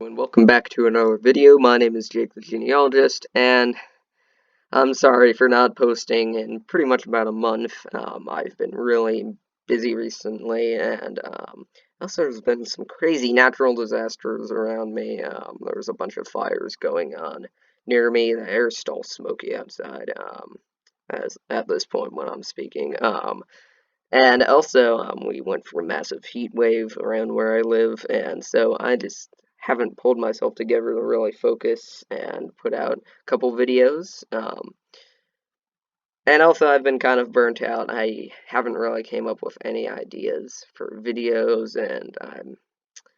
And welcome back to another video. My name is Jake the Genealogist, and I'm sorry for not posting in pretty much about a month. I've been really busy recently, and also there's been some crazy natural disasters around me. There was a bunch of fires going on near me. The air's still smoky outside, as at this point when I'm speaking. And also, we went through a massive heat wave around where I live, and so I just haven't pulled myself together to really focus and put out a couple videos. And also, I've been kind of burnt out. I haven't really came up with any ideas for videos, and I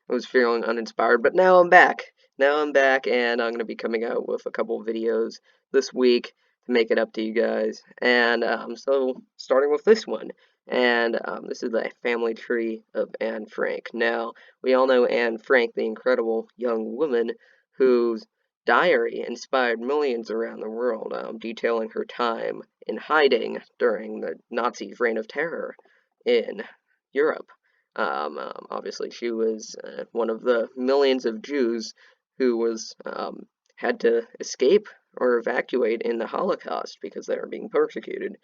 was feeling uninspired, but now I'm back. Now I'm back, and I'm going to be coming out with a couple videos this week to make it up to you guys. And so, starting with this one, and this is the family tree of Anne Frank. Now, we all know Anne Frank, the incredible young woman whose diary inspired millions around the world, detailing her time in hiding during the Nazi reign of terror in Europe. Obviously, she was one of the millions of Jews who was had to escape or evacuate in the Holocaust because they were being persecuted,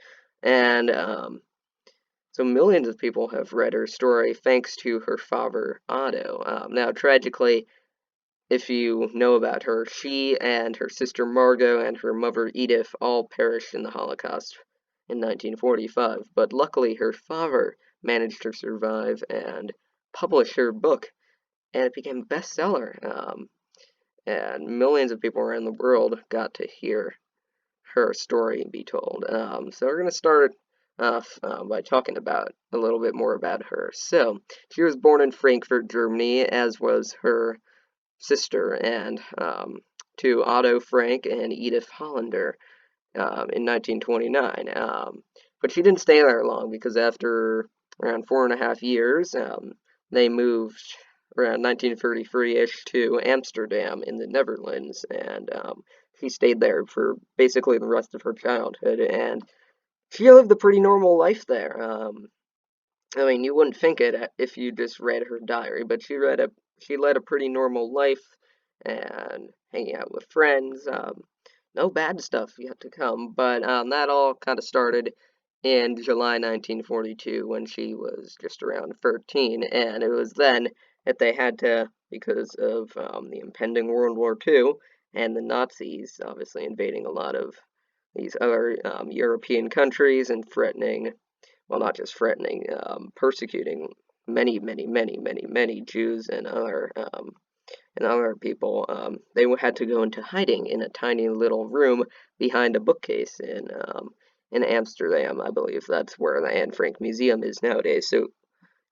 and so millions of people have read her story thanks to her father Otto. Now, tragically, if you know about her, she and her sister Margot and her mother Edith all perished in the Holocaust in 1945, but luckily her father managed to survive and publish her book, and it became a bestseller. And millions of people around the world got to hear her story be told. So we're going to start off by talking about a little bit more about her. So she was born in Frankfurt, Germany, as was her sister, and to Otto Frank and Edith Hollander in 1929. But she didn't stay there long because after around 4.5 years, they moved around 1933-ish to Amsterdam in the Netherlands, and she stayed there for basically the rest of her childhood, and she lived a pretty normal life there. I mean, you wouldn't think it if you just read her diary, but she led a pretty normal life and hanging out with friends. No bad stuff yet to come, but that all kind of started in July 1942 when she was just around 13, and it was then that they had to, because of the impending World War II and the Nazis obviously invading a lot of these other European countries and threatening, well, not just threatening, persecuting many Jews and other people. They had to go into hiding in a tiny little room behind a bookcase in Amsterdam. I believe that's where the Anne Frank Museum is nowadays. So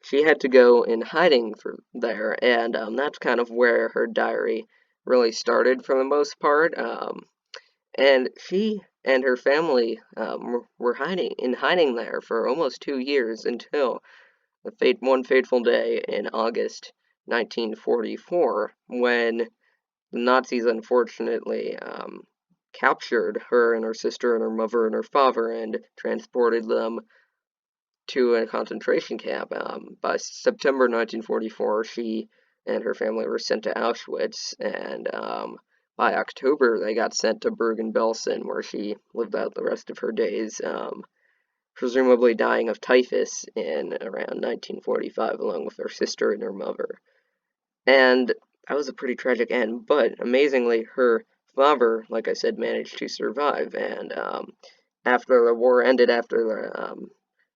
she had to go in hiding for there, and that's kind of where her diary really started for the most part. And she and her family were hiding there for almost 2 years until one fateful day in August 1944 when the Nazis unfortunately captured her and her sister and her mother and her father and transported them to a concentration camp. By September 1944, she and her family were sent to Auschwitz, and by October, they got sent to Bergen-Belsen, where she lived out the rest of her days, presumably dying of typhus in around 1945, along with her sister and her mother. And that was a pretty tragic end, but amazingly, her father, like I said, managed to survive, and after the war ended, after the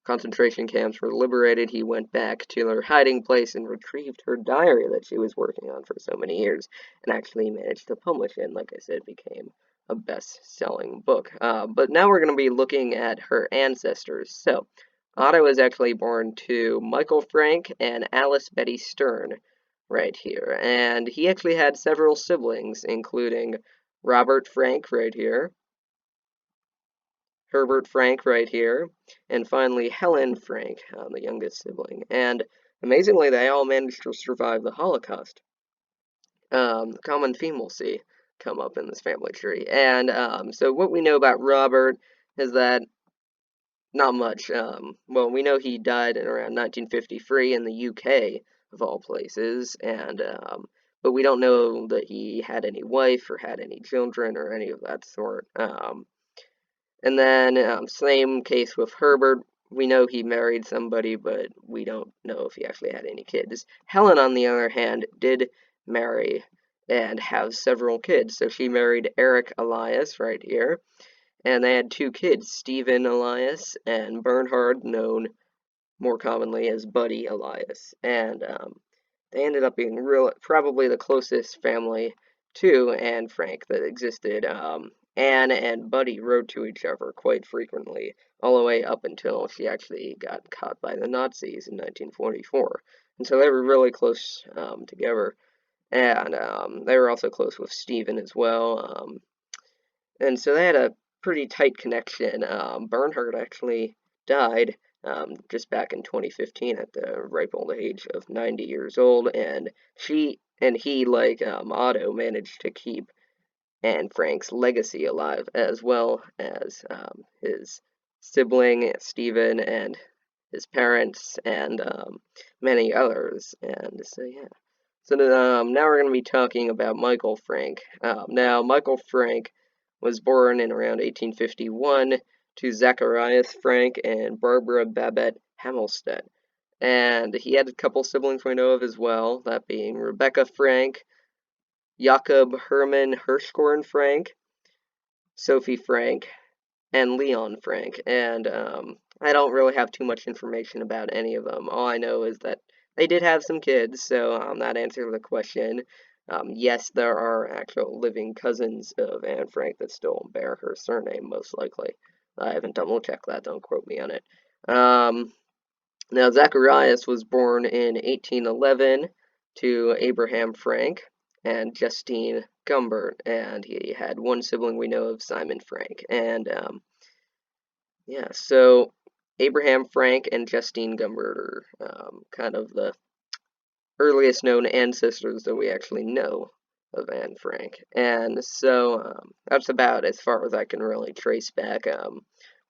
concentration camps were liberated, he went back to her hiding place and retrieved her diary that she was working on for so many years, and actually managed to publish it, and like I said, became a best-selling book. But now we're going to be looking at her ancestors. So, Otto was actually born to Michael Frank and Alice Betty Stern, right here, and he actually had several siblings, including Robert Frank, right here, Herbert Frank right here, and finally Helen Frank, the youngest sibling. And amazingly, they all managed to survive the Holocaust. The common theme we'll see come up in this family tree. And so what we know about Robert is that not much. Well, we know he died in around 1953 in the UK, of all places, and but we don't know that he had any wife or had any children or any of that sort. And then, same case with Herbert. We know he married somebody, but we don't know if he actually had any kids. Helen, on the other hand, did marry and have several kids. So she married Eric Elias right here, and they had two kids, Stephen Elias and Bernhard, known more commonly as Buddy Elias. And they ended up being probably the closest family to Anne Frank that existed. Anne and Buddy wrote to each other quite frequently, all the way up until she actually got caught by the Nazis in 1944. And so they were really close together. And they were also close with Stephen as well. And so they had a pretty tight connection. Bernhard actually died just back in 2015 at the ripe old age of 90 years old, and he, like Otto, managed to keep Anne Frank's legacy alive, as well as his sibling Stephen and his parents and many others. And so yeah. So now we're going to be talking about Michael Frank. Now, Michael Frank was born in around 1851 to Zacharias Frank and Barbara Babette Hamelstedt. And he had a couple siblings we know of as well, that being Rebecca Frank, Jakob Hermann Hirschhorn Frank, Sophie Frank, and Leon Frank. And I don't really have too much information about any of them. All I know is that they did have some kids, so that answers the question. Yes, there are actual living cousins of Anne Frank that still bear her surname, most likely. I haven't double-checked that, don't quote me on it. Now, Zacharias was born in 1811 to Abraham Frank and Justine Gumbert, and he had one sibling we know of, Simon Frank. And yeah, so Abraham Frank and Justine Gumbert are kind of the earliest known ancestors that we actually know of Anne Frank. And so that's about as far as I can really trace back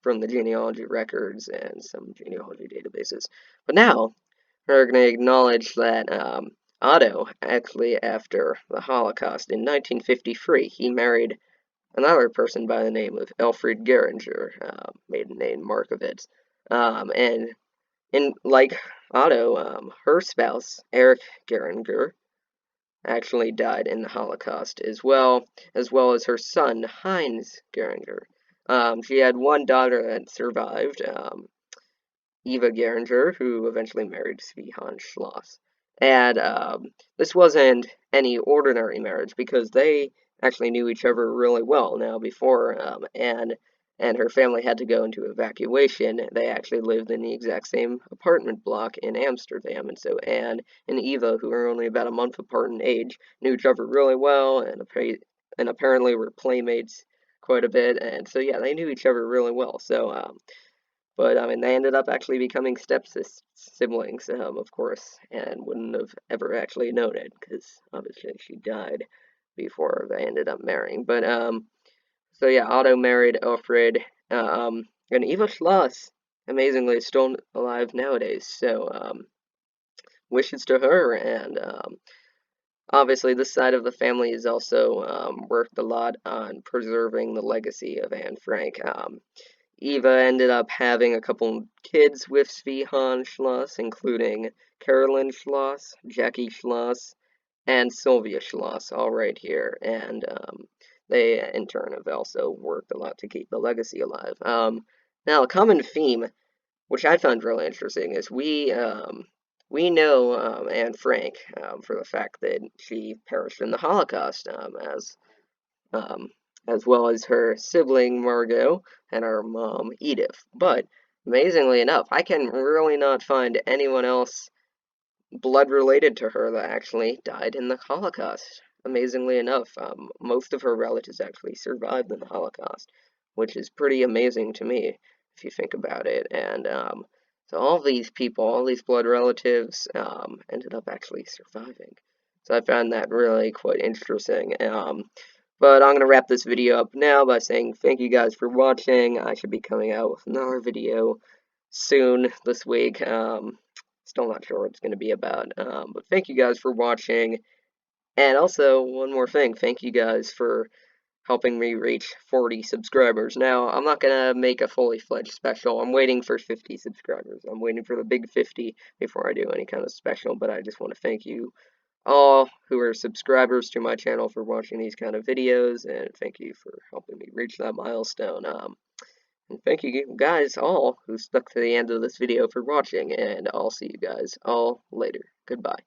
from the genealogy records and some genealogy databases. But now, we're going to acknowledge that Otto, actually after the Holocaust in 1953, he married another person by the name of Alfred Geringer, maiden name Markovitz. And like Otto, her spouse, Eric Geringer, actually died in the Holocaust as well as her son, Heinz Geringer. She had one daughter that survived, Eva Geringer, who eventually married Svihan Schloss. And this wasn't any ordinary marriage because they actually knew each other really well. Now, before Anne and her family had to go into evacuation, they actually lived in the exact same apartment block in Amsterdam. And so Anne and Eva, who were only about a month apart in age, knew each other really well and apparently were playmates quite a bit. And so, yeah, they knew each other really well. So, but I mean, they ended up actually becoming siblings, of course, and wouldn't have ever actually known it because obviously she died before they ended up marrying. But so yeah, Otto married Alfred, and Eva Schloss, amazingly, is still alive nowadays. So wishes to her, and obviously, this side of the family has also worked a lot on preserving the legacy of Anne Frank. Eva ended up having a couple kids with Svihan Schloss, including Carolyn Schloss, Jackie Schloss, and Sylvia Schloss, all right here. And they, in turn, have also worked a lot to keep the legacy alive. Now, a common theme, which I found really interesting, is we know Anne Frank for the fact that she perished in the Holocaust, um, as well as her sibling Margot and her mom Edith. But amazingly enough, I can really not find anyone else blood related to her that actually died in the Holocaust. Amazingly enough, most of her relatives actually survived in the Holocaust, which is pretty amazing to me if you think about it. And so all these people, all these blood relatives, ended up actually surviving. So I found that really quite interesting. But I'm going to wrap this video up now by saying thank you guys for watching. I should be coming out with another video soon this week. Still not sure what it's going to be about. But thank you guys for watching. And also, one more thing, thank you guys for helping me reach 40 subscribers. Now, I'm not gonna make a fully fledged special. I'm waiting for 50 subscribers. I'm waiting for the big 50 before I do any kind of special, but I just want to thank you all who are subscribers to my channel for watching these kind of videos, and thank you for helping me reach that milestone. And thank you guys all who stuck to the end of this video for watching, and I'll see you guys all later. Goodbye.